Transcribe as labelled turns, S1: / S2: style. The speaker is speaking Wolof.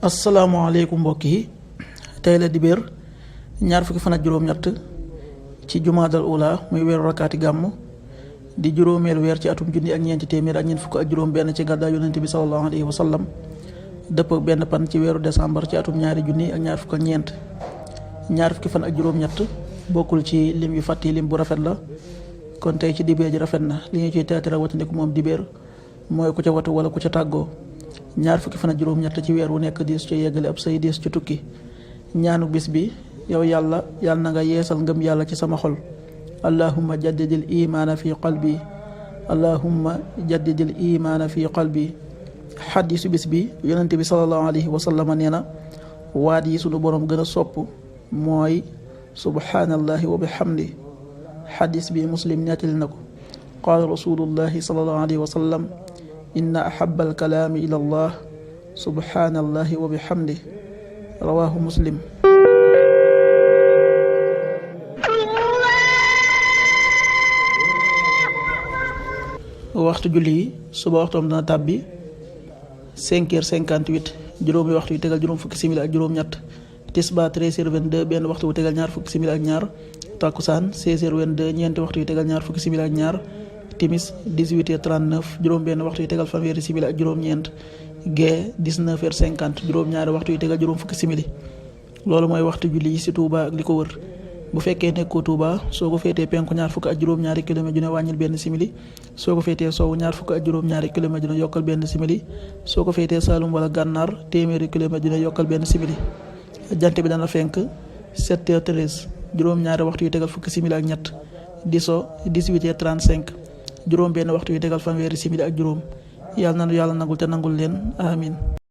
S1: asalaamaaleykum mbokk yi tey la dibéer ñaar fukki fan ak juróom-ñett ci jumaadal ula muy weeru rakkaati gàmm di juróomeelu weer ci atum junni ak ñeenti téeméer ak ñeent fukk ak juróom benn ci gàddaay yonente bi sallallahu alayhi wa sallam dëpp benn pan ci weeru décembre ci atum ñaari junni ak ñaar fukk ak ñeent. ñaar fukki fan ak juróom-ñett bokkul ci lim yu fàtti lim bu rafet la kon tey ci dibéer ji rafet na li ñu ciy teetara watandiku moom dibéer mooy ku ca watu wala ku ca tàggoo. ñaar fukki fan ak juróom-ñett ci weer wu nekk diis ci yeggale ab say diis ci tukki. ñaanu bis bi yow yàlla na nga yeesal ngëm yàlla ci sama xol. allahumma jaddidil imaana fi qalbi allahumma jaddidil imaana fi qalbi. xadiisu bis bi yonente bi sallallahu alayhi wa sallam nee na waat yi sunu borom gën a sopp mooy subhaanallahi wa bihamdi. xadiis bi muslim nettali na ko. qaala rasulullahi sallallahu alayhi wa sallam inna ahaba alkalaami ila allah subhaanallahi wa bihamdi. rawaahu muslim. waxtu julli yi suba waxtoom dana tàbbi 5h58 juróomi waxtu yu tegal juróom fukki simili ak juróom-ñett. tisba 13h22 benn waxtu wu tegal ñaar fukki simili ak ñaar. takkusaan 16h22 ñeenti waxtu yu tegal ñaar fukki simili ak ñaar. timis 18h39 juróom benn waxtu yu tegal fanweeri simili ak juróom-ñeent. gee 19h50 juróom-ñaari waxtu yu tegal juróom fukki simili. loolu mooy waxtu julli yi ci Touba ak li ko wër. bu fekkee nekkoo Touba soo ko féetee penku ñaar fukk ak juróom-ñaari kilomètre ju ne wàññil benn simili. soo ko féetee sowwu ñaar fukk ak juróom-ñaari kilomètre ju ne yokkal benn simili. soo ko féetee Saalum wala Gànnaar téeméeri kilomètre ju ne yokkal benn simili. jant bi dana fenk 7h13 juróom-ñaari waxtu yu tegal fukki simili ak ñett. di so 18h35 juróom benn waxtu yu tegal fanweeri simili ak juróom. yàlla nanu yàlla nangul te nangul leen amin